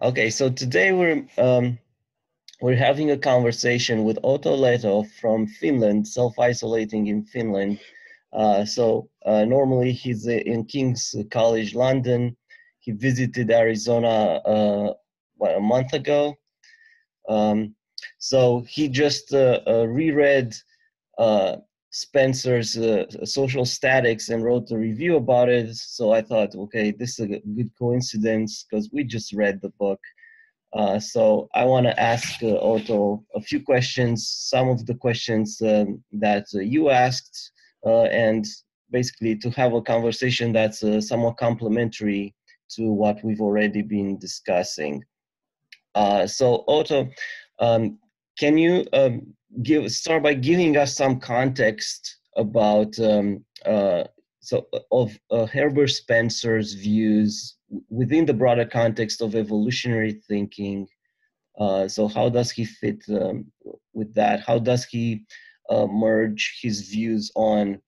Okay, so today we're having a conversation with Otto Lehto from Finland, self-isolating in Finland. Normally he's in King's College London. He visited Arizona a month ago. So he just reread Spencer's Social Statics and wrote a review about it. So I thought, okay, this is a good coincidence because we just read the book. So I want to ask Otto a few questions, some of the questions that you asked, and basically to have a conversation that's somewhat complementary to what we've already been discussing. So Otto, can you start by giving us some context about Herbert Spencer's views within the broader context of evolutionary thinking? So how does he fit with that? How does he merge his views on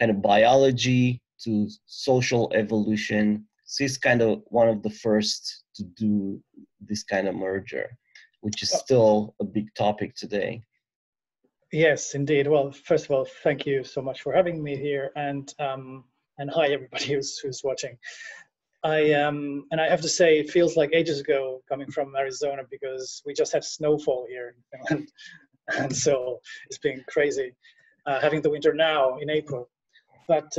kind of biology to social evolution? So he's kind of one of the first to do this kind of merger, which is still a big topic today. Yes, indeed. Well, first of all, thank you so much for having me here, and hi everybody who's watching. I have to say, it feels like ages ago coming from Arizona because we just had snowfall here in Finland, and so it's been crazy having the winter now in April. But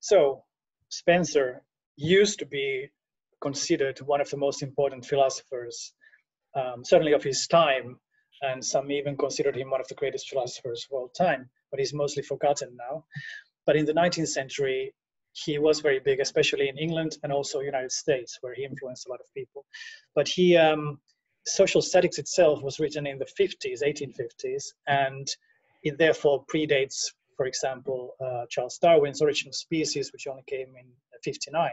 so Spencer used to be considered one of the most important philosophers, certainly of his time, and some even considered him one of the greatest philosophers of all time, but he's mostly forgotten now. But in the 19th century, he was very big, especially in England and also United States, where he influenced a lot of people. But Social Statics itself was written in the 50s, 1850s, and it therefore predates, for example, Charles Darwin's Origin of Species, which only came in 59.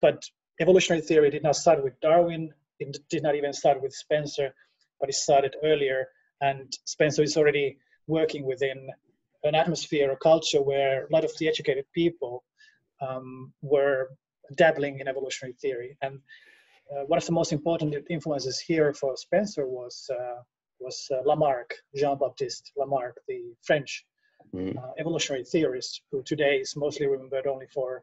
But evolutionary theory did not start with Darwin. It did not even start with Spencer, but it started earlier. And Spencer is already working within an atmosphere, a culture where a lot of the educated people were dabbling in evolutionary theory. And one of the most important influences here for Spencer was Lamarck, Jean-Baptiste Lamarck, the French evolutionary theorist, who today is mostly remembered only for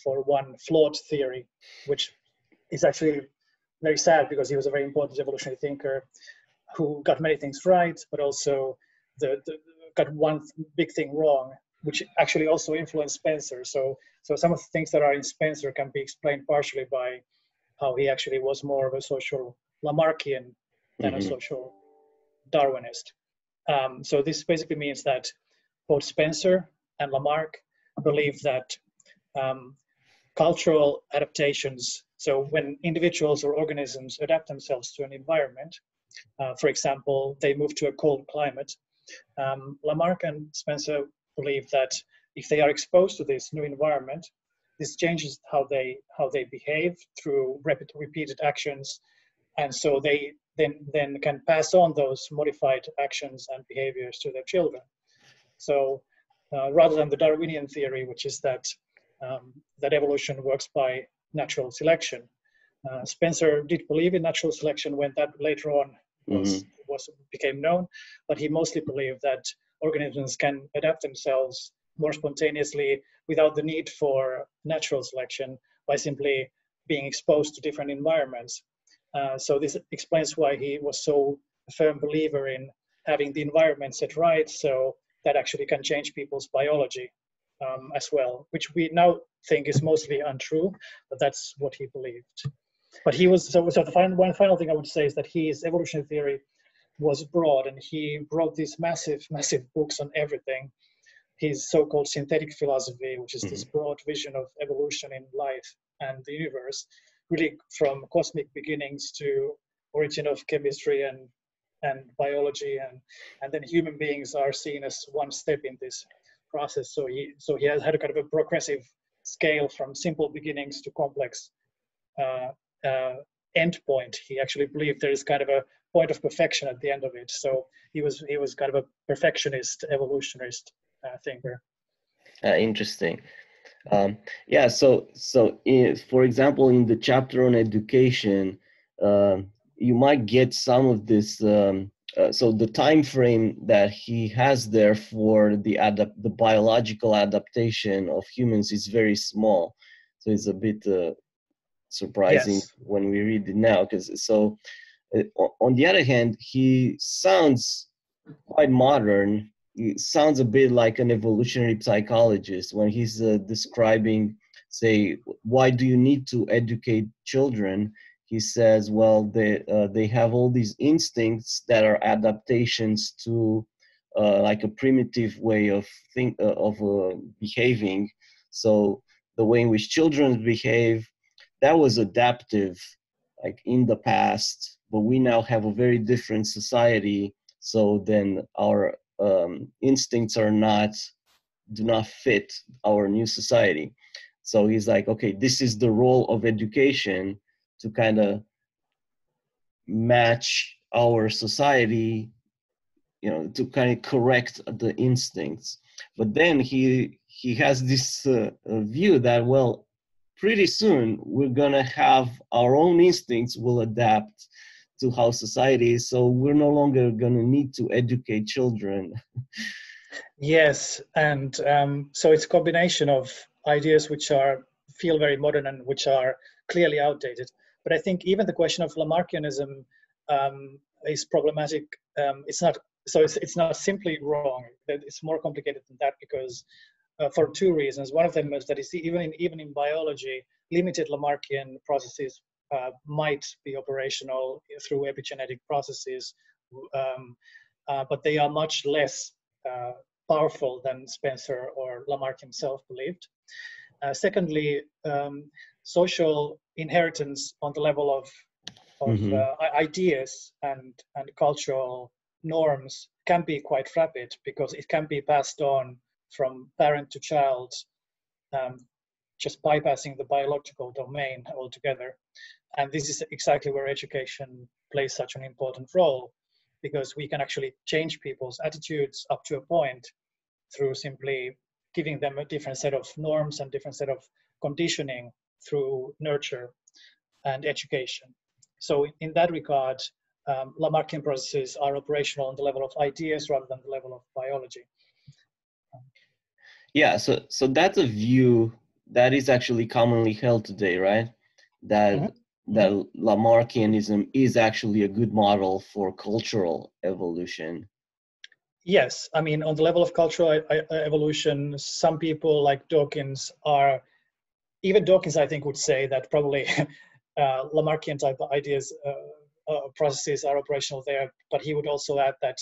one flawed theory, which is actually very sad because he was a very important evolutionary thinker who got many things right, but also got one big thing wrong, which actually also influenced Spencer. So some of the things that are in Spencer can be explained partially by how he actually was more of a social Lamarckian than a social Darwinist. So this basically means that both Spencer and Lamarck believe that cultural adaptations, so when individuals or organisms adapt themselves to an environment, for example, they move to a cold climate, Lamarck and Spencer believe that if they are exposed to this new environment, this changes how they behave through repeated actions, and so they then can pass on those modified actions and behaviors to their children. So rather than the Darwinian theory, which is that evolution works by natural selection, Spencer did believe in natural selection when that later on became known, but he mostly believed that organisms can adapt themselves more spontaneously without the need for natural selection by simply being exposed to different environments. So this explains why he was so a firm believer in having the environment set right, so that actually can change people's biology as well, which we now think is mostly untrue, but that's what he believed. But he was, one final thing I would say is that his evolutionary theory was broad, and he wrote these massive books on everything. His so-called synthetic philosophy, which is this broad vision of evolution in life and the universe, really from cosmic beginnings to origin of chemistry and biology, and then human beings are seen as one step in this process. So he has had a kind of a progressive scale from simple beginnings to complex end point. He actually believed there is kind of a point of perfection at the end of it. So he was kind of a perfectionist, evolutionist thinker. Interesting. Yeah, for example, in the chapter on education, you might get some of this. So the time frame that he has there for the biological adaptation of humans is very small. So it's a bit surprising Yes. when we read it now. On the other hand, he sounds quite modern. He sounds a bit like an evolutionary psychologist when he's describing, say, why do you need to educate children? He says, well, they have all these instincts that are adaptations to like a primitive way of behaving. So the way in which children behave, that was adaptive, like in the past, but we now have a very different society, so then our instincts do not fit our new society. So he's like, okay, this is the role of education to kind of match our society, to kind of correct the instincts. But then he has this view that, well, pretty soon we're gonna have our own instincts will adapt to how society is, so we're no longer gonna need to educate children. Yes, and so it's a combination of ideas which feel very modern and which are clearly outdated. But I think even the question of Lamarckianism is problematic. It's not simply wrong. It's more complicated than that because for two reasons. One of them is that even in biology, limited Lamarckian processes might be operational through epigenetic processes, um, but they are much less powerful than Spencer or Lamarck himself believed. Secondly, social inheritance on the level of Mm-hmm. ideas and cultural norms can be quite rapid because it can be passed on from parent to child, um, just bypassing the biological domain altogether. And this is exactly where education plays such an important role because we can actually change people's attitudes up to a point through simply giving them a different set of norms and different set of conditioning through nurture and education. So in that regard, Lamarckian processes are operational on the level of ideas rather than the level of biology. Yeah, so that's a view that is actually commonly held today, right? That Mm-hmm. that Lamarckianism is actually a good model for cultural evolution. Yes, I mean, on the level of cultural evolution, some people like Dawkins even Dawkins, I think, would say that probably Lamarckian type of ideas, processes are operational there, but he would also add that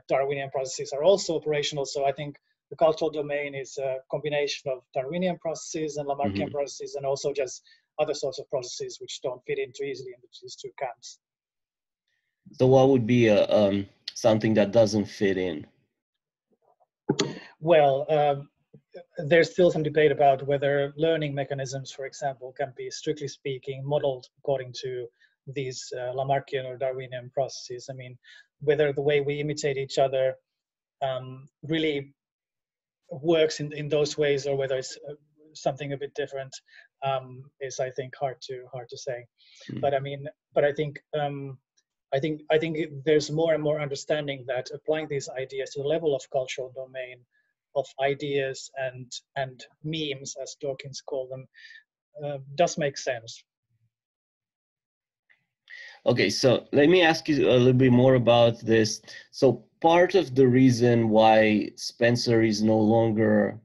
Darwinian processes are also operational. So I think the cultural domain is a combination of Darwinian processes and Lamarckian Mm-hmm. processes, and also just other sorts of processes which don't fit in too easily into these two camps. So what would be something that doesn't fit in? Well, there's still some debate about whether learning mechanisms, for example, can be strictly speaking modeled according to these Lamarckian or Darwinian processes. I mean, whether the way we imitate each other really works in those ways, or whether it's something a bit different, is, I think, hard to say. But I mean, but I think there's more and more understanding that applying these ideas to the level of cultural domain of ideas and memes, as Dawkins called them, does make sense. Okay, so let me ask you a little bit more about this. So part of the reason why Spencer is no longer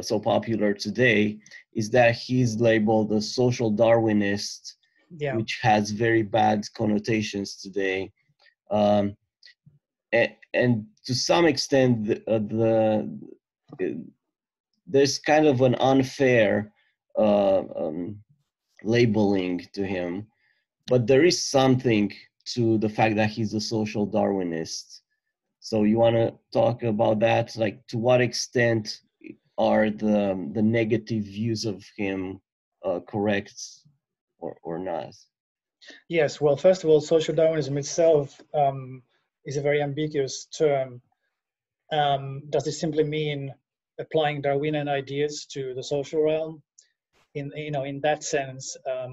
so popular today is that he's labeled a social Darwinist, Yeah. which has very bad connotations today. And to some extent, there's kind of an unfair labeling to him, but there is something to the fact that he's a social Darwinist. So you want to talk about that? Like, to what extent are the negative views of him correct or not? Yes. Well, first of all, social Darwinism itself is a very ambiguous term. Does it simply mean applying Darwinian ideas to the social realm. In that sense, a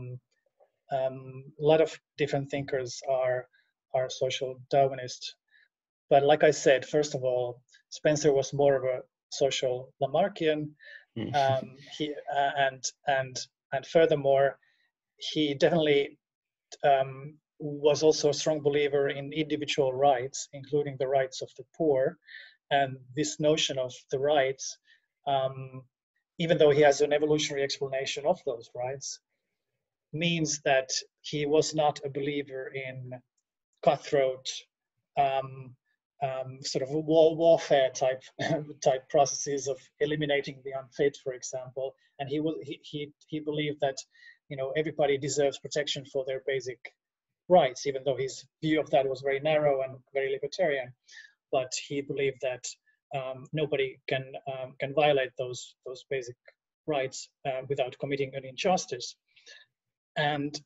lot of different thinkers are social Darwinists. But like I said, first of all, Spencer was more of a social Lamarckian. He and furthermore, he definitely was also a strong believer in individual rights, including the rights of the poor. And this notion of the rights, even though he has an evolutionary explanation of those rights, means that he was not a believer in cutthroat sort of warfare type processes of eliminating the unfit, for example. And he believed that everybody deserves protection for their basic rights, even though his view of that was very narrow and very libertarian. But he believed that nobody can violate those basic rights without committing an injustice. And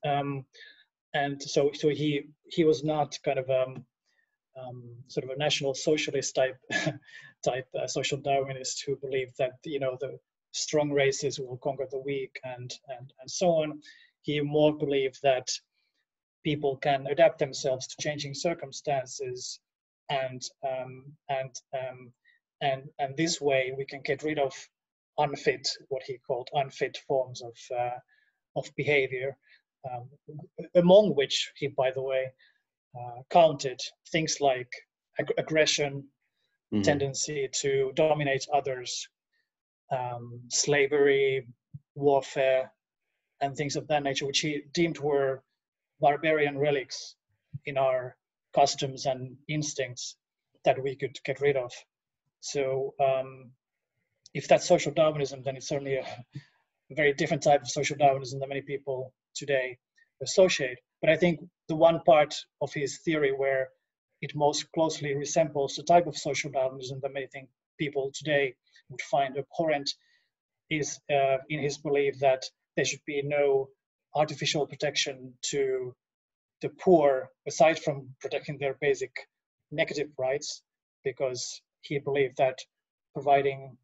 so he was not kind of sort of a national socialist type social Darwinist who believed that the strong races will conquer the weak and so on. He more believed that people can adapt themselves to changing circumstances, and this way we can get rid of unfit, what he called unfit forms of behavior, among which he, by the way, counted things like aggression, tendency to dominate others, slavery, warfare, and things of that nature, which he deemed were barbarian relics in our customs and instincts that we could get rid of. So if that's social Darwinism, then it's certainly a very different type of social Darwinism that many people today associate. But I think the one part of his theory where it most closely resembles the type of social Darwinism that many people today would find abhorrent is in his belief that there should be no artificial protection to the poor, aside from protecting their basic negative rights, because he believed that providing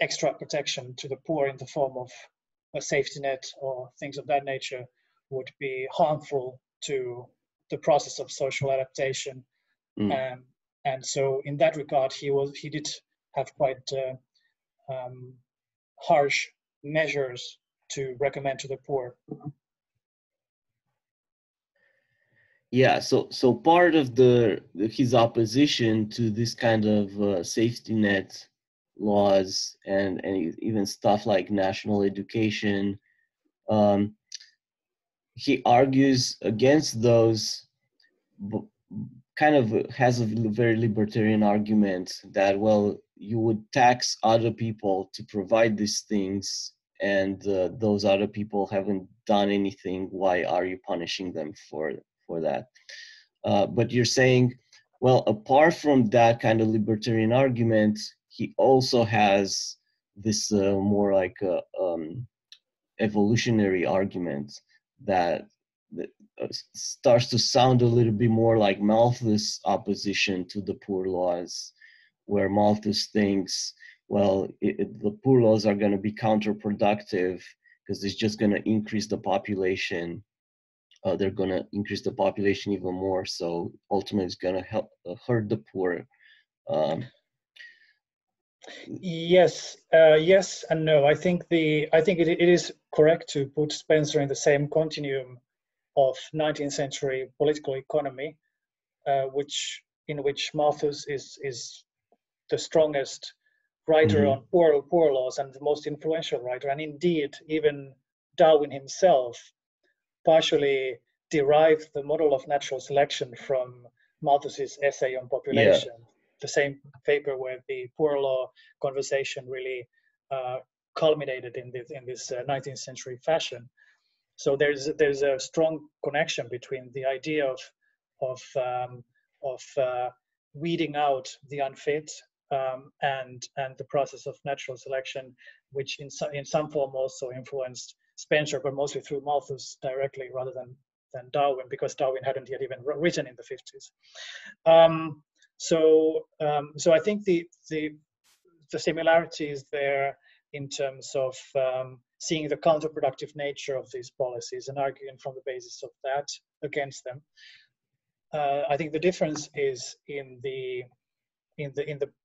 extra protection to the poor in the form of a safety net or things of that nature would be harmful to the process of social adaptation. And so in that regard, he did have quite harsh measures to recommend to the poor. Yeah, so part of his opposition to this kind of safety net laws and even stuff like national education, he argues against those, kind of has a very libertarian argument that, well, you would tax other people to provide these things, and those other people haven't done anything. Why are you punishing them for that? But you're saying, well, apart from that kind of libertarian argument, he also has this more like evolutionary argument that starts to sound a little bit more like Malthus' opposition to the poor laws, where Malthus thinks, well, the poor laws are going to be counterproductive because it's just going to increase the population. They're going to increase the population even more, so ultimately it's going to hurt the poor. Yes and no. I think it is correct to put Spencer in the same continuum of 19th century political economy, in which Malthus is the strongest writer on poor laws and the most influential writer. And indeed, even Darwin himself partially derived the model of natural selection from Malthus's essay on population, the same paper where the poor law conversation really culminated in this 19th century fashion. So there's a strong connection between the idea of weeding out the unfit and the process of natural selection, which in some form also influenced Spencer, but mostly through Malthus directly rather than Darwin, because Darwin hadn't yet even written in the 50s. So I think the the similarities there in terms of seeing the counterproductive nature of these policies and arguing from the basis of that against them. I think the difference is in the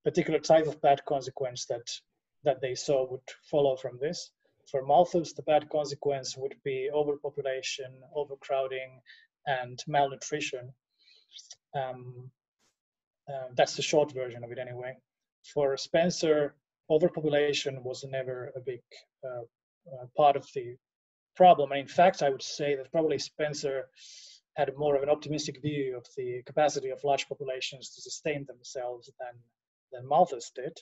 particular type of bad consequence that they saw would follow from this. For Malthus, the bad consequence would be overpopulation, overcrowding, and malnutrition. That's the short version of it anyway. For Spencer, overpopulation was never a big part of the problem. And in fact, I would say that probably Spencer had more of an optimistic view of the capacity of large populations to sustain themselves than Malthus did,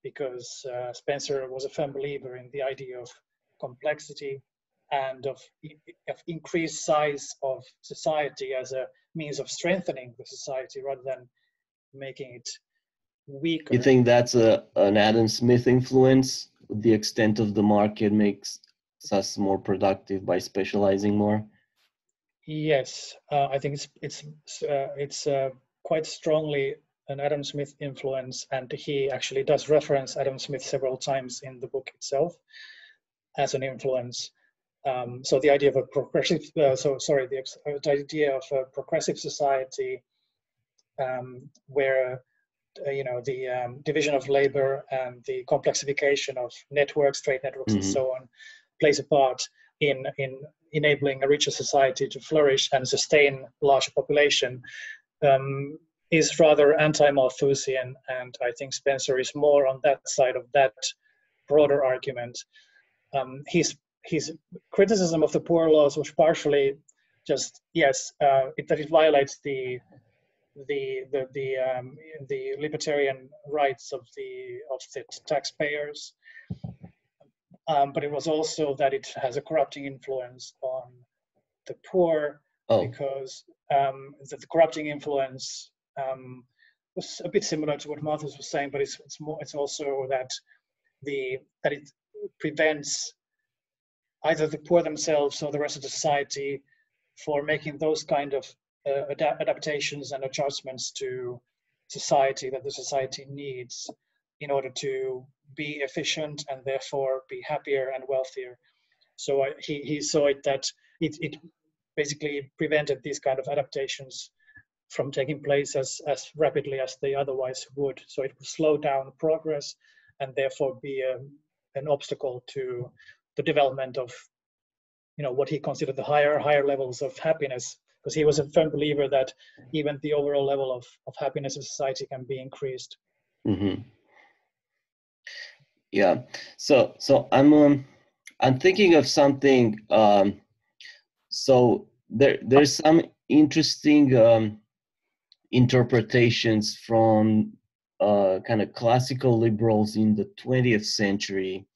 because Spencer was a firm believer in the idea of complexity and of increased size of society as a means of strengthening the society rather than making it weaker. You think that's an Adam Smith influence? The extent of the market makes us more productive by specializing more? Yes, I think it's quite strongly an Adam Smith influence, and he actually does reference Adam Smith several times in the book itself as an influence. So the idea of a progressive, the idea of a progressive society where the division of labor and the complexification of networks, trade networks, and so on plays a part in enabling a richer society to flourish and sustain larger population, is rather anti-Malthusian, and I think Spencer is more on that side of that broader argument. His criticism of the poor laws was partially just that it violates the libertarian rights of the taxpayers, but it was also that it has a corrupting influence on the poor, because the corrupting influence was a bit similar to what Malthus was saying, but it's also that it prevents either the poor themselves or the rest of the society for making those kind of adaptations and adjustments to society that the society needs in order to be efficient and therefore be happier and wealthier. So he saw it that it basically prevented these kind of adaptations from taking place as rapidly as they otherwise would. So it would slow down progress and therefore be an obstacle to the development of what he considered the higher levels of happiness, because he was a firm believer that even the overall level of happiness in society can be increased. Mm-hmm. Yeah. So I'm thinking of something. So there's some interesting interpretations from kind of classical liberals in the 20th century,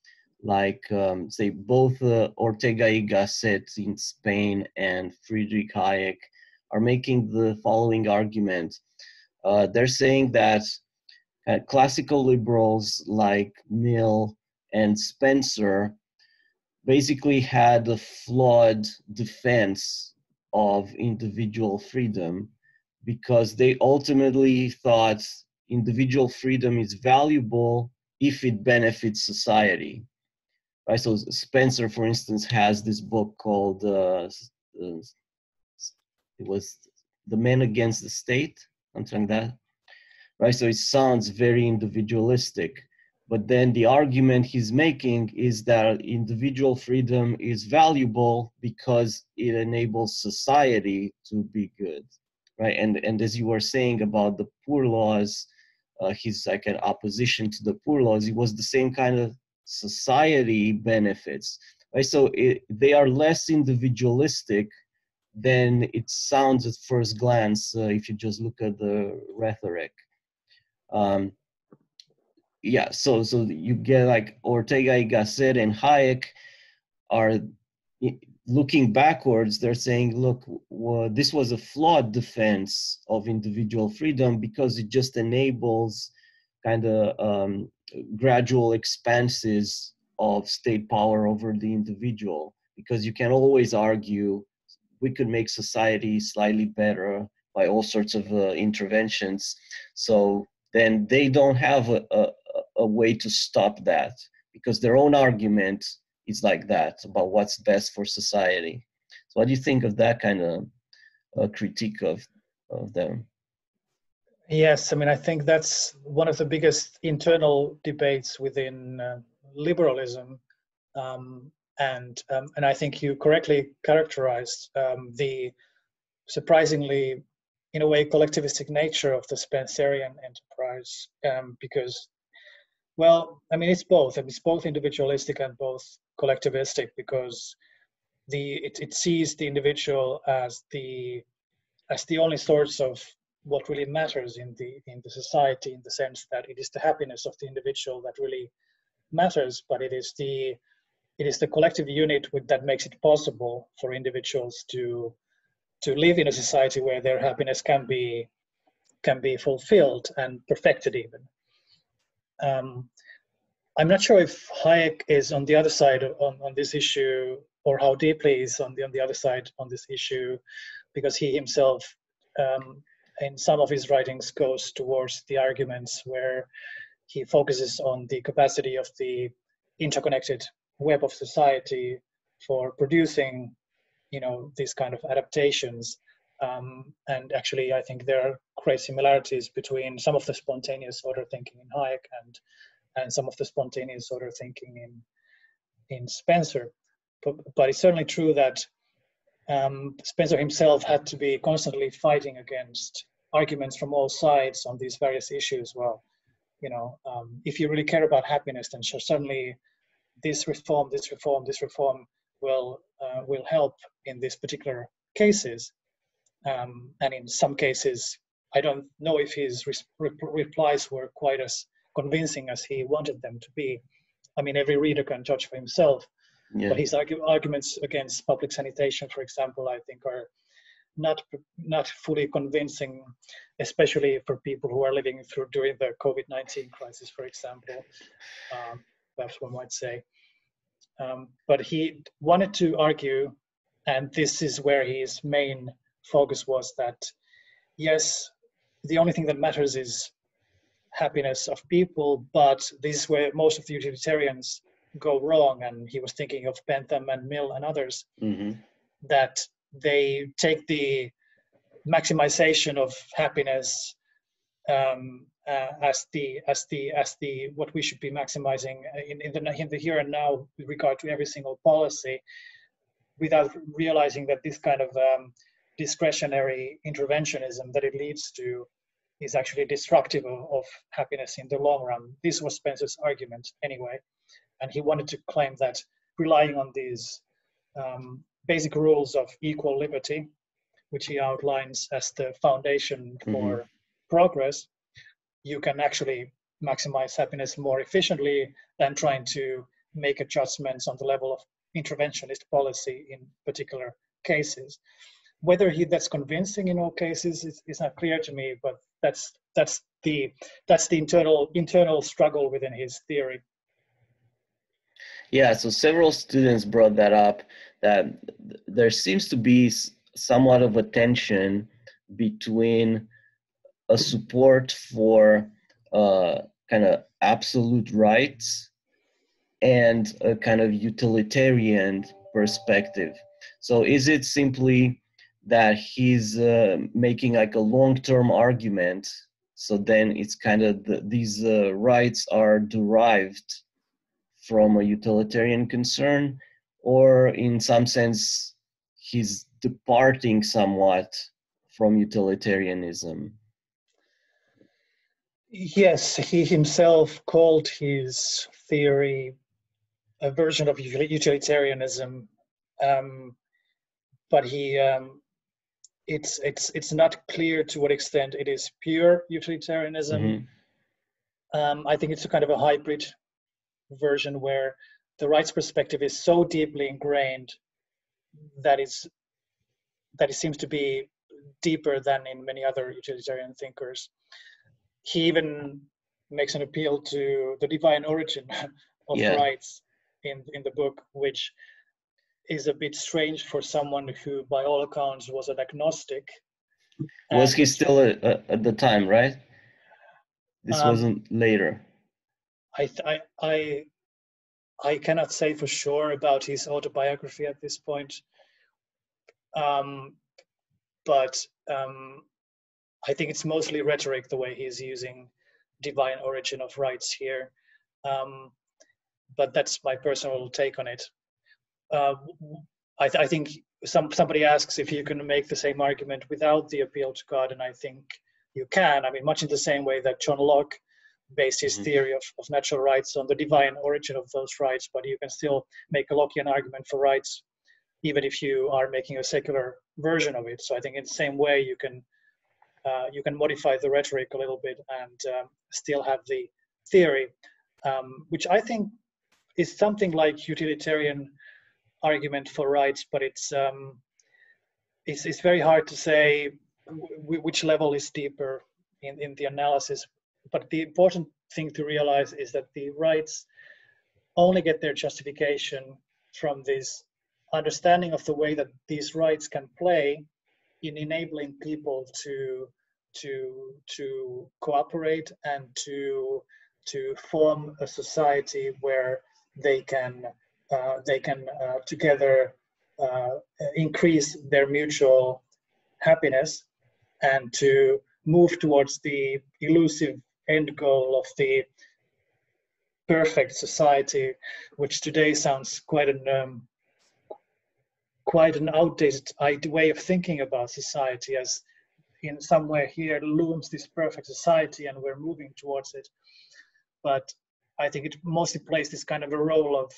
like say both Ortega y Gasset in Spain and Friedrich Hayek are making the following argument. They're saying that classical liberals like Mill and Spencer basically had a flawed defense of individual freedom, because they ultimately thought individual freedom is valuable if it benefits society. Right? So Spencer, for instance, has this book called it was The Men Against the State, something like that. Right? So it sounds very individualistic, but then the argument he's making is that individual freedom is valuable because it enables society to be good, right? And as you were saying about the poor laws, he's like an opposition to the poor laws. It was the same kind of society benefits, right? So they are less individualistic than it sounds at first glance if you just look at the rhetoric. Yeah, so you get like Ortega y Gasset and Hayek are looking backwards. They're saying, look, this was a flawed defense of individual freedom because it just enables kind of gradual expanses of state power over the individual, because you can always argue we could make society slightly better by all sorts of interventions. So then they don't have a a way to stop that, because their own argument is like that about what's best for society. So what do you think of that kind of critique of them? Yes, I mean, I think that's one of the biggest internal debates within liberalism, and I think you correctly characterized the surprisingly, in a way, collectivistic nature of the Spencerian enterprise, because, well, I mean, it's both. I mean, it's both individualistic and both collectivistic, because it sees the individual as the only source of what really matters in the society, in the sense that it is the happiness of the individual that really matters, but it is the collective unit that makes it possible for individuals to live in a society where their happiness can be fulfilled and perfected even. I'm not sure if Hayek is on the other side on this issue, or how deeply he's on the other side on this issue, because he himself, in some of his writings, goes towards the arguments where he focuses on the capacity of the interconnected web of society for producing, these kind of adaptations. And actually, I think there are great similarities between some of the spontaneous order thinking in Hayek and some of the spontaneous order thinking in Spencer. But it's certainly true that Spencer himself had to be constantly fighting against arguments from all sides on these various issues. Well, if you really care about happiness, then certainly this reform will help in these particular cases. And in some cases, I don't know if his replies were quite as convincing as he wanted them to be. I mean, every reader can judge for himself. Yeah. But his arguments against public sanitation, for example, I think are not fully convincing, especially for people who are living through during the COVID-19 crisis, for example, perhaps one might say. But he wanted to argue, and this is where his main focus was, that yes, the only thing that matters is happiness of people, but this is where most of the utilitarians go wrong. And he was thinking of Bentham and Mill and others, that they take the maximization of happiness as the what we should be maximizing in the here and now with regard to every single policy, without realizing that this kind of discretionary interventionism that it leads to is actually destructive of happiness in the long run. This was Spencer's argument anyway, and he wanted to claim that relying on these basic rules of equal liberty, which he outlines as the foundation for progress, you can actually maximize happiness more efficiently than trying to make adjustments on the level of interventionist policy in particular cases. Whether that's convincing in all cases is not clear to me, but that's the internal struggle within his theory. Yeah, so several students brought that up, that there seems to be somewhat of a tension between a support for kind of absolute rights and a kind of utilitarian perspective. So is it simply that he's making like a long-term argument, so then it's kind of these rights are derived from a utilitarian concern, or in some sense he's departing somewhat from utilitarianism? Yes, he himself called his theory a version of utilitarianism, but it's not clear to what extent it is pure utilitarianism. I think it's a kind of a hybrid version where the rights perspective is so deeply ingrained that it seems to be deeper than in many other utilitarian thinkers. He even makes an appeal to the divine origin of rights in the book, which is a bit strange for someone who, by all accounts, was an agnostic. Was he still at the time, right? This wasn't later. I cannot say for sure about his autobiography at this point, but I think it's mostly rhetoric the way he's using divine origin of rights here. But that's my personal take on it. I think somebody asks if you can make the same argument without the appeal to God, and I think you can. I mean, much in the same way that John Locke based his theory of natural rights on the divine origin of those rights, but you can still make a Lockean argument for rights, even if you are making a secular version of it. So I think in the same way you can modify the rhetoric a little bit and still have the theory, which I think is something like utilitarian argument for rights, but it's very hard to say which level is deeper in the analysis. But the important thing to realize is that the rights only get their justification from this understanding of the way that these rights can play in enabling people to cooperate and to form a society where they can together increase their mutual happiness and to move towards the elusive end goal of the perfect society, which today sounds quite an outdated way of thinking about society, as in somewhere here looms this perfect society and we're moving towards it. But I think it mostly plays this kind of a role of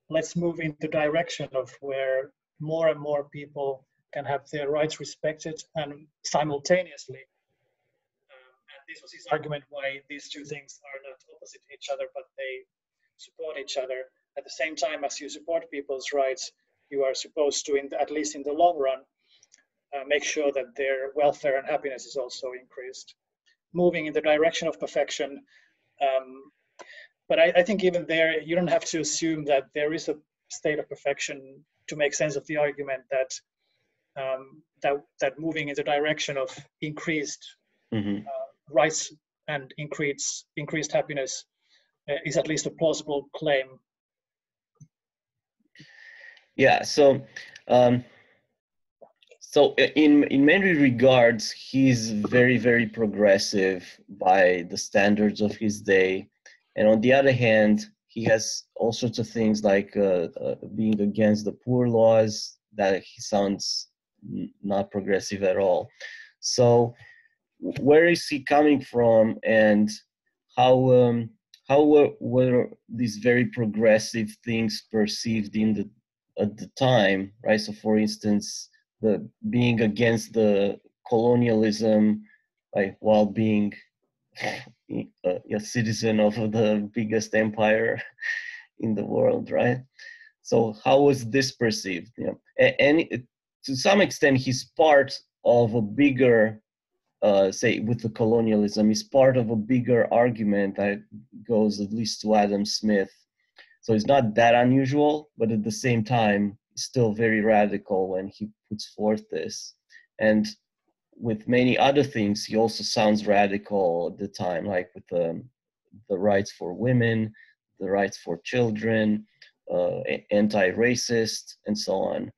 let's move in the direction of where more and more people can have their rights respected, and simultaneously, and this was his argument why these two things are not opposite each other, but they support each other. At the same time as you support people's rights, you are supposed to, at least in the long run, make sure that their welfare and happiness is also increased. Moving in the direction of perfection. But I think even there, you don't have to assume that there is a state of perfection to make sense of the argument that that moving in the direction of increased rights and increased happiness is at least a plausible claim. Yeah. So in many regards, he's very, very progressive by the standards of his day. And on the other hand, he has all sorts of things like being against the poor laws that he sounds not progressive at all. So where is he coming from, and how were these very progressive things perceived at the time, right? So for instance, the being against the colonialism, right, while being a citizen of the biggest empire in the world, right? So how was this perceived? You know, and to some extent, he's part of a bigger, say, with the colonialism, he's part of a bigger argument that goes at least to Adam Smith. So it's not that unusual, but at the same time, it's still very radical when he puts forth this. And with many other things, he also sounds radical at the time, like with the rights for women, the rights for children, anti-racist, and so on.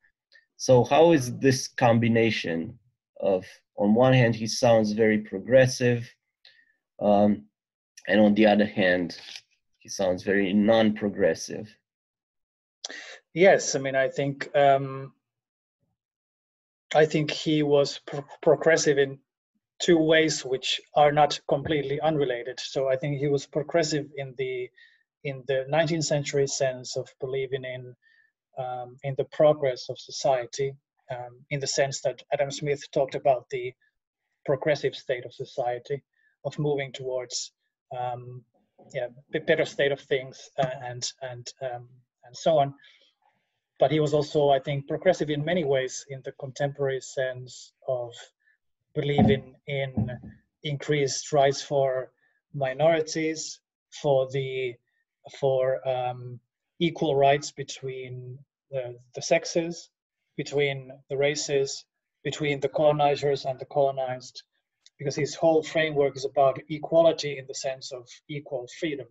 So how is this combination of, on one hand, he sounds very progressive, and on the other hand, he sounds very non-progressive? Yes, I mean, I think he was progressive in two ways which are not completely unrelated. So I think he was progressive in the 19th century sense of believing in the progress of society, in the sense that Adam Smith talked about the progressive state of society, of moving towards a better state of things and so on. But he was also, I think, progressive in many ways in the contemporary sense of believing in increased rights for minorities, for equal rights between the sexes, between the races, between the colonizers and the colonized, because his whole framework is about equality in the sense of equal freedom.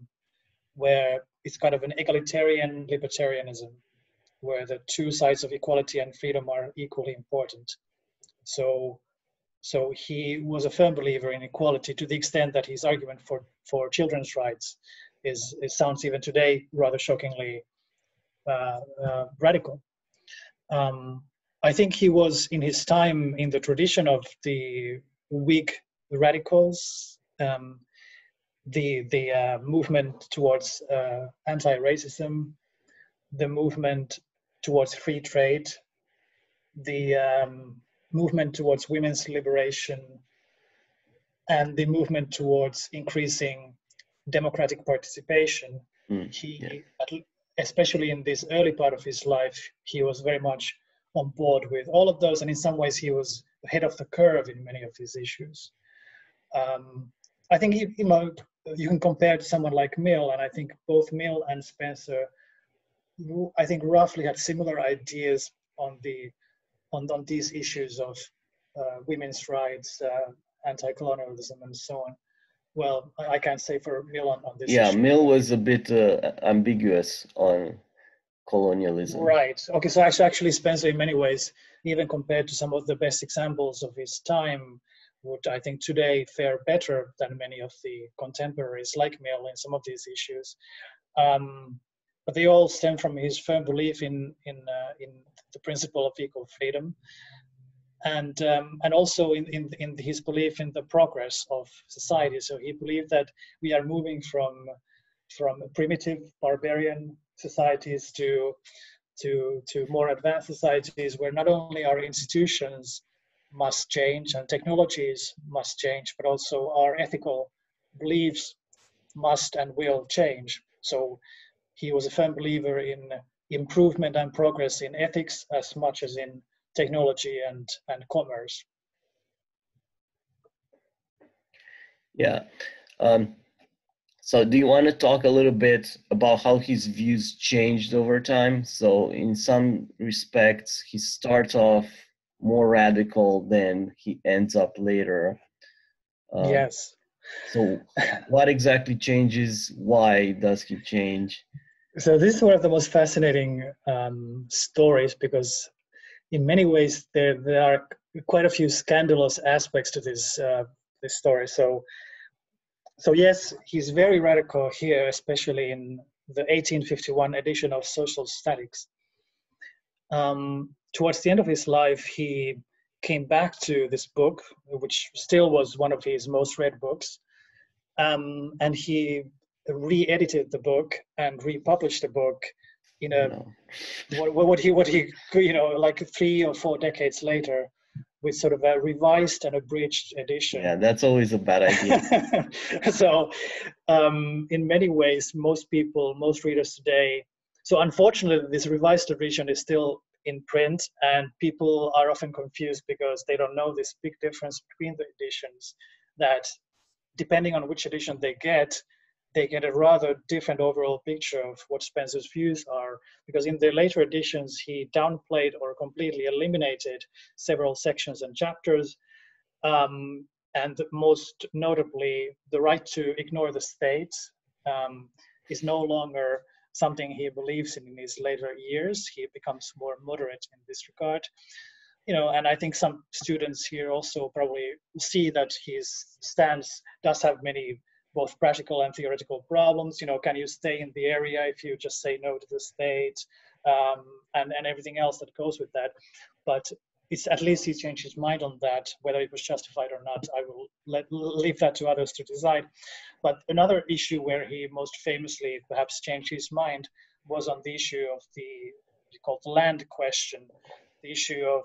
where it's kind of an egalitarian libertarianism, where the two sides of equality and freedom are equally important. So he was a firm believer in equality, to the extent that his argument for children's rights it sounds even today rather shockingly radical. I think he was in his time in the tradition of the Whig radicals, the movement towards anti-racism, the movement towards free trade, the movement towards women's liberation, and the movement towards increasing democratic participation. Especially in this early part of his life, he was very much on board with all of those, and in some ways he was ahead of the curve in many of these issues. I think you can compare to someone like Mill, and I think both Mill and Spencer, I think, roughly had similar ideas on these issues of women's rights, anti-colonialism, and so on. Well, I can't say for Mill on this issue. Mill was a bit ambiguous on colonialism. Right. Okay, so actually Spencer, in many ways, even compared to some of the best examples of his time, would, I think, today fare better than many of the contemporaries like Mill in some of these issues. But they all stem from his firm belief in the principle of equal freedom, and also in his belief in the progress of society. So he believed that we are moving from primitive barbarian societies to more advanced societies, where not only our institutions must change and technologies must change, but also our ethical beliefs must and will change. So he was a firm believer in improvement and progress in ethics as much as in technology and commerce. Yeah. So do you want to talk a little bit about how his views changed over time? So in some respects, he starts off more radical than he ends up later. Yes. So what exactly changes? Why does he change? So this is one of the most fascinating stories, because in many ways there are quite a few scandalous aspects to this story. So yes, he's very radical here, especially in the 1851 edition of Social Statics. Towards the end of his life, he came back to this book, which still was one of his most read books, and he re-edited the book and republished the book in a what he like 3 or 4 decades later, with sort of a revised and abridged edition. Yeah, that's always a bad idea. So in many ways, most readers today, so unfortunately this revised edition is still in print, and people are often confused because they don't know this big difference between the editions, that depending on which edition they get a rather different overall picture of what Spencer's views are, because in the later editions, he downplayed or completely eliminated several sections and chapters, and most notably, the right to ignore the state is no longer something he believes in his later years. He becomes more moderate in this regard. And I think some students here also probably see that his stance does have many both practical and theoretical problems. Can you stay in the area if you just say no to the state, and everything else that goes with that. But it's at least he changed his mind on that. Whether it was justified or not, I will leave that to others to decide. But another issue where he most famously perhaps changed his mind was on the issue of the land question, the issue of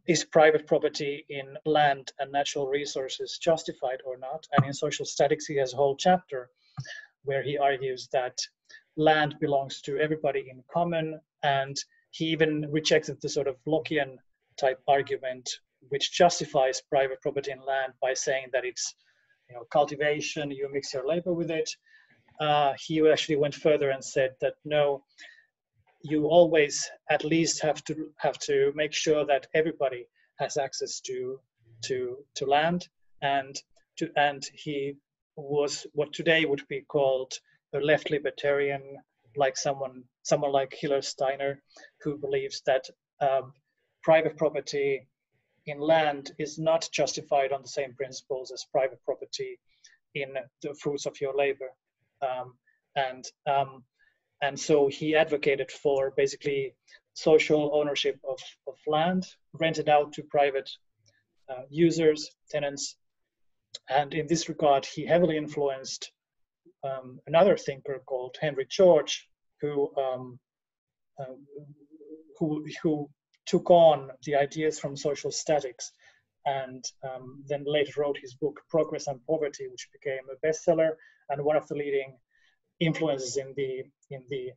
is private property in land and natural resources justified or not? And in Social Statics, he has a whole chapter where he argues that land belongs to everybody in common, and he even rejected the sort of Lockean type argument which justifies private property in land by saying that it's cultivation, you mix your labor with it. He actually went further and said that no, you always at least have to make sure that everybody has access to land, and he was what today would be called a left libertarian, like someone like Hiller Steiner, who believes that private property in land is not justified on the same principles as private property in the fruits of your labor. Um, and and so he advocated for basically social ownership of land rented out to private users, tenants. And in this regard, he heavily influenced another thinker called Henry George, who uh, who took on the ideas from social statics, and then later wrote his book Progress and Poverty, which became a bestseller and one of the leading influences in the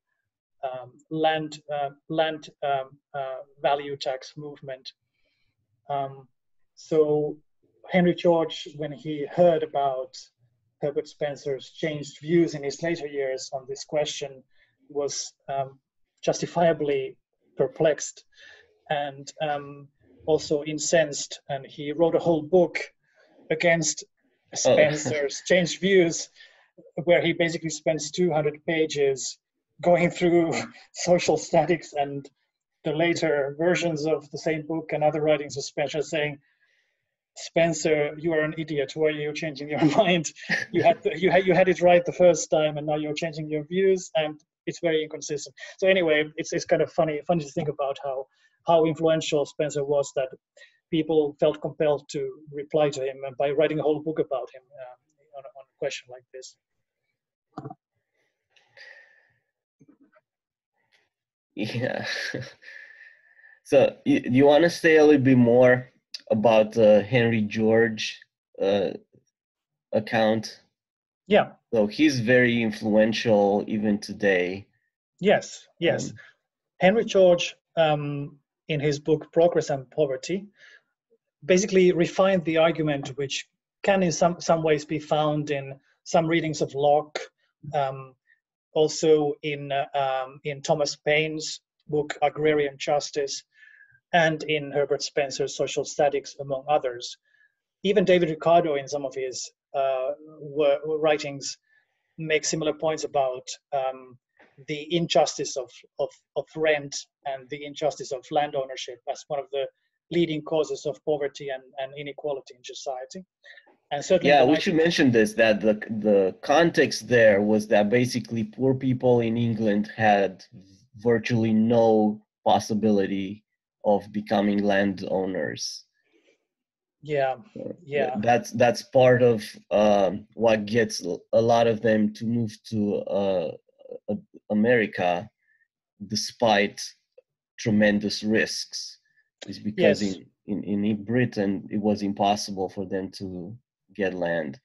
land value tax movement. So Henry George, when he heard about Herbert Spencer's changed views in his later years on this question, was justifiably perplexed and also incensed, and he wrote a whole book against Spencer's changed views, where he basically spends 200 pages going through social statics and the later versions of the same book and other writings of Spencer, saying, Spencer, you are an idiot. Why are you changing your mind? You had it right the first time, and now you're changing your views, and it's very inconsistent. So anyway, it's kind of funny to think about how influential Spencer was, that people felt compelled to reply to him by writing a whole book about him on a question like this. Yeah. So you want to say a little bit more about the Henry George account? Yeah. So he's very influential even today. Yes. Henry George, in his book Progress and Poverty, basically refined the argument, which can in some ways be found in some readings of Locke, also in Thomas Paine's book Agrarian Justice, and in Herbert Spencer's Social Statics, among others. Even David Ricardo, in some of his writings, makes similar points about the injustice of rent and the injustice of land ownership as one of the leading causes of poverty and inequality in society. And certainly, yeah, we should mention this, that the context there was that basically poor people in England had virtually no possibility of becoming landowners. Yeah. That's part of what gets a lot of them to move to America, despite tremendous risks, is because yes. in Britain it was impossible for them to get land.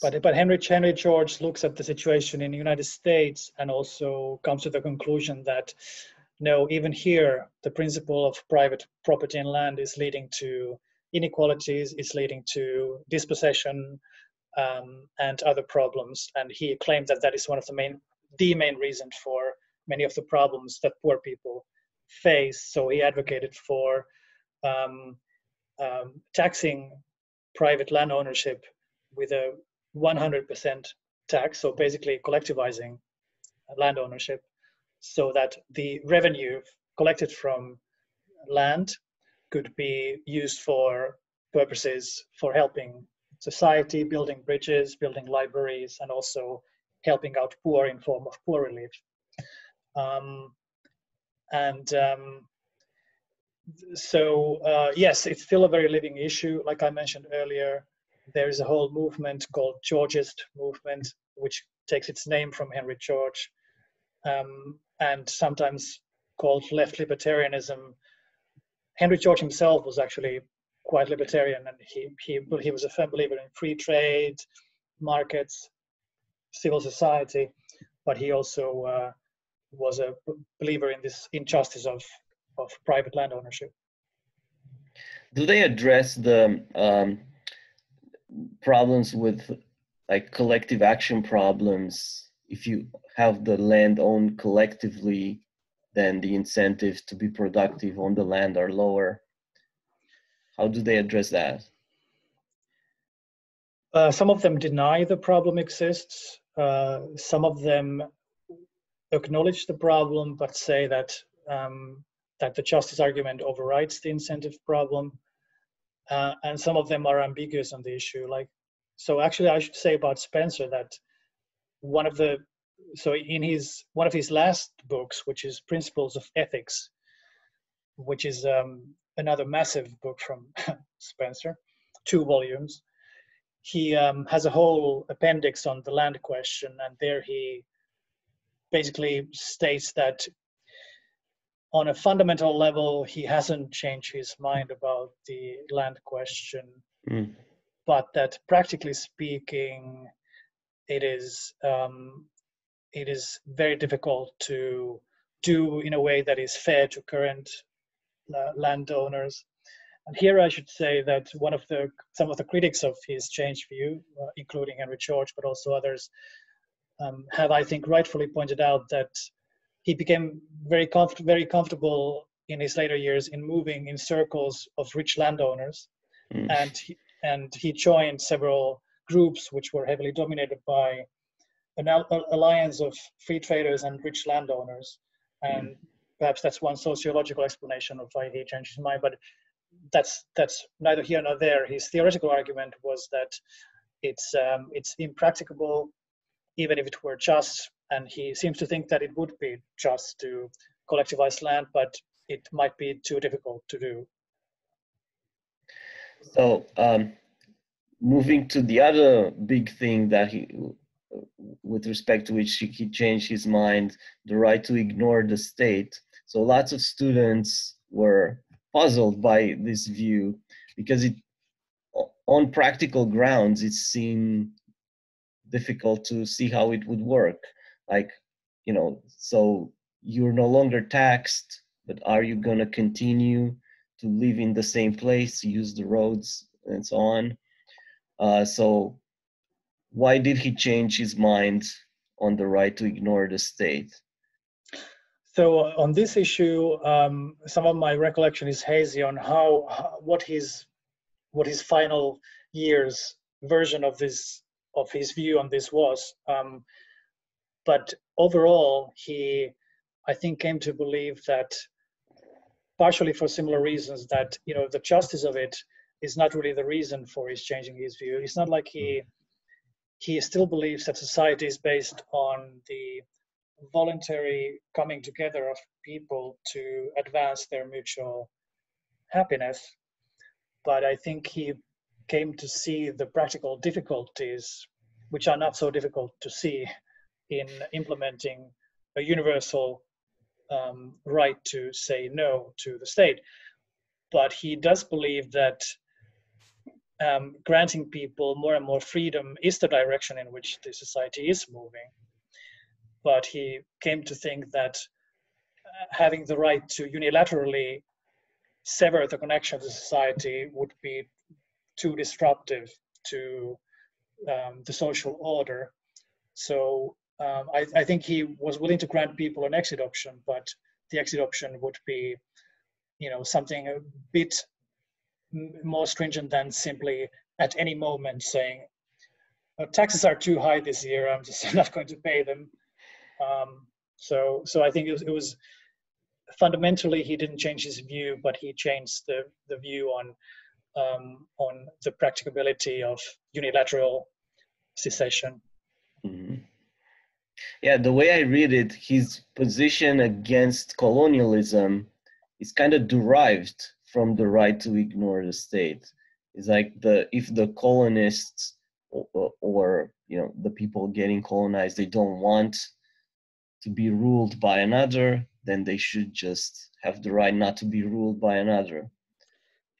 But Henry George looks at the situation in the United States and also comes to the conclusion that no, even here, the principle of private property and land is leading to inequalities, is leading to dispossession and other problems. And he claimed that that is one of the main reason for many of the problems that poor people face. So he advocated for taxing private land ownership with a 100% tax, so basically collectivizing land ownership, so that the revenue collected from land could be used for purposes for helping society, building bridges, building libraries, and also helping out poor in form of poor relief. So yes, it's still a very living issue. Like I mentioned earlier, there is a whole movement called Georgist movement, which takes its name from Henry George, and sometimes called left libertarianism. Henry George himself was actually quite libertarian, and he was a firm believer in free trade, markets, civil society, but he also was a believer in this injustice of private land ownership. Do they address the problems with like collective action problems? If you have the land owned collectively, then the incentives to be productive on the land are lower. How do they address that? Some of them deny the problem exists. Some of them acknowledge the problem, but say that that the justice argument overrides the incentive problem. And some of them are ambiguous on the issue. Like, so actually, I should say about Spencer that one of his last books, which is Principles of Ethics, which is another massive book from Spencer, 2 volumes. He has a whole appendix on the land question, and there he basically states that on a fundamental level, he hasn't changed his mind about the land question, but that practically speaking, it is very difficult to do in a way that is fair to current landowners. And here I should say that some of the critics of his changed view, including Henry George, but also others, have, I think, rightfully pointed out that he became very comfortable in his later years in moving in circles of rich landowners, and he joined several groups which were heavily dominated by an alliance of free traders and rich landowners. And perhaps that's one sociological explanation of why he changed his mind, but that's neither here nor there. His theoretical argument was that it's impracticable, even if it were just, and he seems to think that it would be just to collectivize land, but it might be too difficult to do. So moving to the other big thing that with respect to which he changed his mind, the right to ignore the state. So lots of students were puzzled by this view because on practical grounds, it seemed difficult to see how it would work. Like, so you're no longer taxed, but are you going to continue to live in the same place, use the roads, and so on? So why did he change his mind on the right to ignore the state? So on this issue, some of my recollection is hazy on what his final year's version of his view on this was. But overall, he, I think, came to believe that, partially for similar reasons, that the justice of it is not really the reason for his changing his view. It's not like he still believes that society is based on the voluntary coming together of people to advance their mutual happiness. But I think he came to see the practical difficulties, which are not so difficult to see, in implementing a universal right to say no to the state. But he does believe that granting people more and more freedom is the direction in which the society is moving. But he came to think that having the right to unilaterally sever the connection to society would be too disruptive to the social order. So I think he was willing to grant people an exit option, but the exit option would be, something a bit more stringent than simply at any moment saying, taxes are too high this year, I'm just not going to pay them. So I think it was fundamentally he didn't change his view, but he changed the view on the practicability of unilateral secession. Mm-hmm. Yeah, the way I read it, his position against colonialism is kind of derived from the right to ignore the state. It's like if the colonists or the people getting colonized, they don't want to be ruled by another, then they should just have the right not to be ruled by another.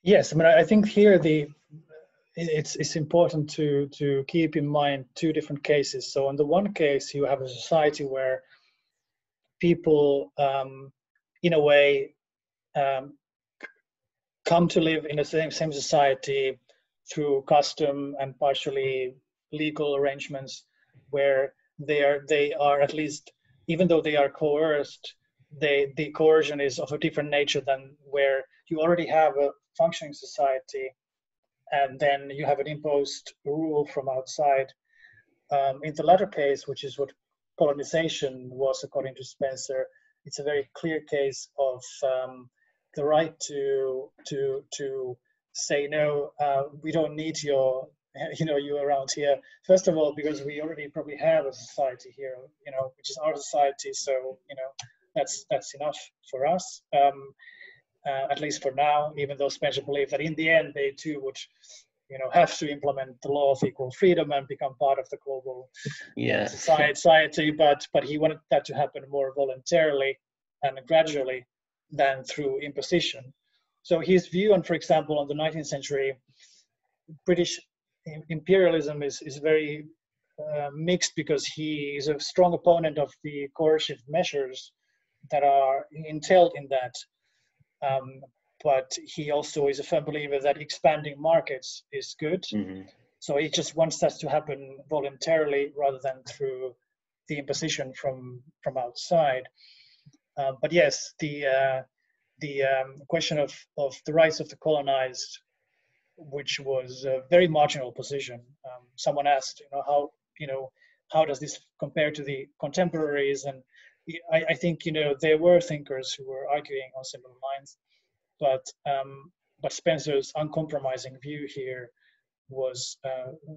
Yes, I mean, I think here it's important to keep in mind 2 different cases. So on the one case, you have a society where people, in a way, come to live in the same society through custom and partially legal arrangements, where they are at least, even though they are coerced, the coercion is of a different nature than where you already have a functioning society and then you have an imposed rule from outside. In the latter case, which is what colonization was according to Spencer, it's a very clear case of the right to say no. We don't need you around here. First of all, because we already probably have a society here, which is our society. So that's enough for us, at least for now. Even though Spencer believed that in the end they too would have to implement the law of equal freedom and become part of the global society, but he wanted that to happen more voluntarily and gradually than through imposition. So his view on, for example, on the 19th century British imperialism is very mixed, because he is a strong opponent of the coercive measures that are entailed in that. But he also is a firm believer that expanding markets is good. Mm-hmm. So he just wants that to happen voluntarily rather than through the imposition from outside. But yes, the question of the rights of the colonized, which was a very marginal position. Someone asked, how does this compare to the contemporaries? And I think there were thinkers who were arguing on similar lines. But Spencer's uncompromising view here was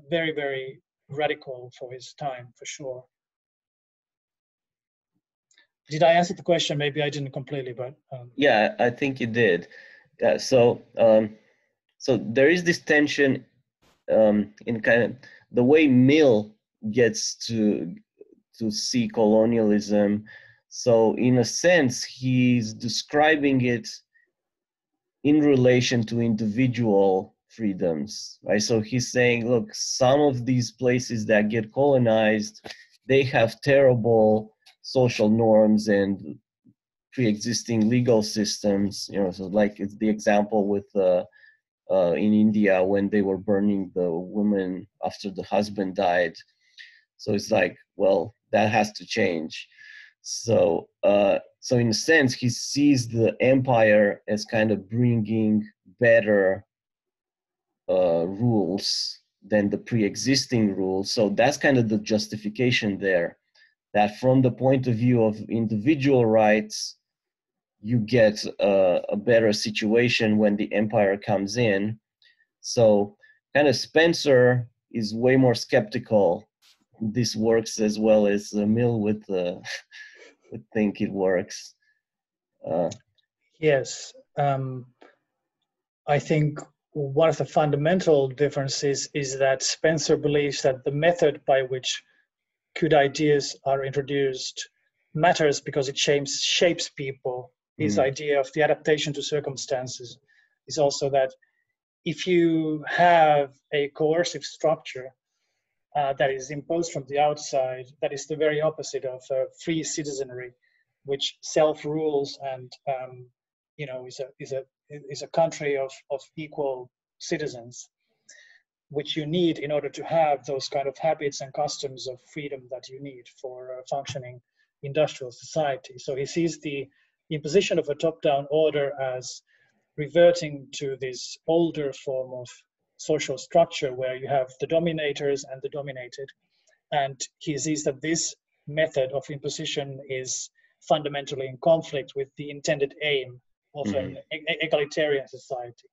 very, very radical for his time, for sure. Did I answer the question? Maybe I didn't completely, but yeah, I think you did. So there is this tension in kind of the way Mill gets to see colonialism. So in a sense, he's describing it in relation to individual freedoms, right? So he's saying, look, some of these places that get colonized, they have terrible social norms and pre-existing legal systems, so like it's the example with in India when they were burning the woman after the husband died. So it's like, well, that has to change. So in a sense, he sees the empire as kind of bringing better rules than the pre-existing rules. So that's kind of the justification there, that from the point of view of individual rights, you get a better situation when the empire comes in. So kind of Spencer is way more skeptical this works as well as Mill would think it works. Yes. I think one of the fundamental differences is that Spencer believes that the method by which good ideas are introduced matters because it shapes people. His idea of the adaptation to circumstances is also that if you have a coercive structure that is imposed from the outside, that is the very opposite of free citizenry, which self-rules and is a country of equal citizens, which you need in order to have those kind of habits and customs of freedom that you need for a functioning industrial society. So he sees the imposition of a top-down order as reverting to this older form of social structure where you have the dominators and the dominated. And he sees that this method of imposition is fundamentally in conflict with the intended aim of an egalitarian society.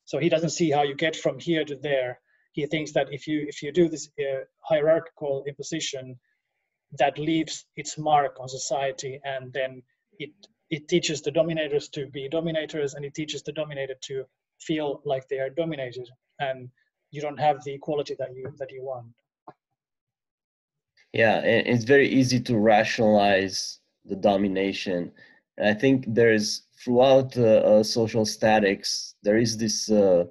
So he doesn't see how you get from here to there. He thinks that if you do this hierarchical imposition, that leaves its mark on society, and then it teaches the dominators to be dominators, and it teaches the dominated to feel like they are dominated, and you don't have the equality that you want. Yeah, and it's very easy to rationalize the domination. And I think there's throughout social statics, there is this kind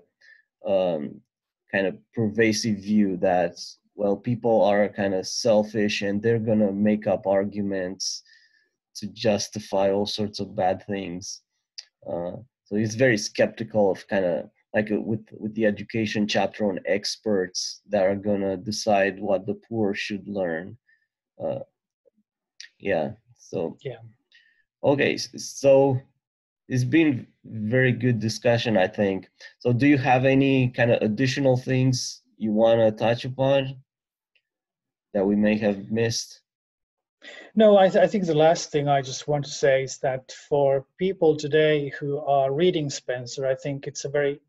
of pervasive view that, well, people are kind of selfish and they're gonna make up arguments to justify all sorts of bad things. So he's very skeptical of kind of like with the education chapter on experts that are gonna decide what the poor should learn. Yeah. So yeah. Okay. So it's been very good discussion, I think. So do you have any kind of additional things you want to touch upon that we may have missed? No, I think the last thing I just want to say is that for people today who are reading Spencer, I think it's a very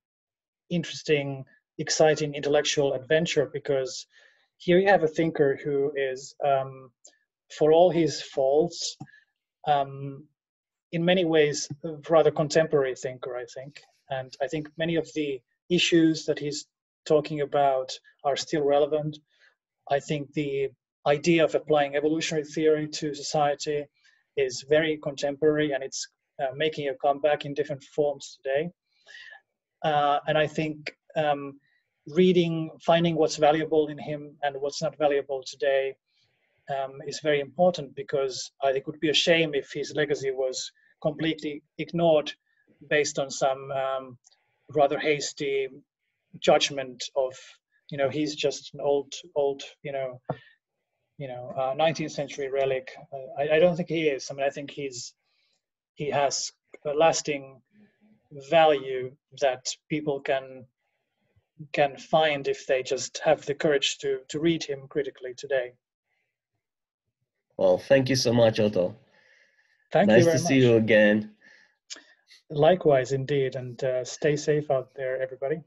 interesting, exciting intellectual adventure, because here you have a thinker who is, for all his faults, in many ways, a rather contemporary thinker, I think. And I think many of the issues that he's talking about are still relevant. I think the idea of applying evolutionary theory to society is very contemporary, and it's making a comeback in different forms today. And I think finding what's valuable in him and what's not valuable today is very important, because I think it would be a shame if his legacy was completely ignored based on some rather hasty judgment of, he's just an old 19th century relic. I don't think he is. I mean, I think he has a lasting value that people can find if they just have the courage to read him critically today. Well, thank you so much, Otto. Thank you Nice very to see much. you again. Likewise, indeed, and stay safe out there, everybody.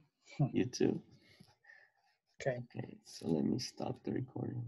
You too. Okay. Okay, so let me stop the recording.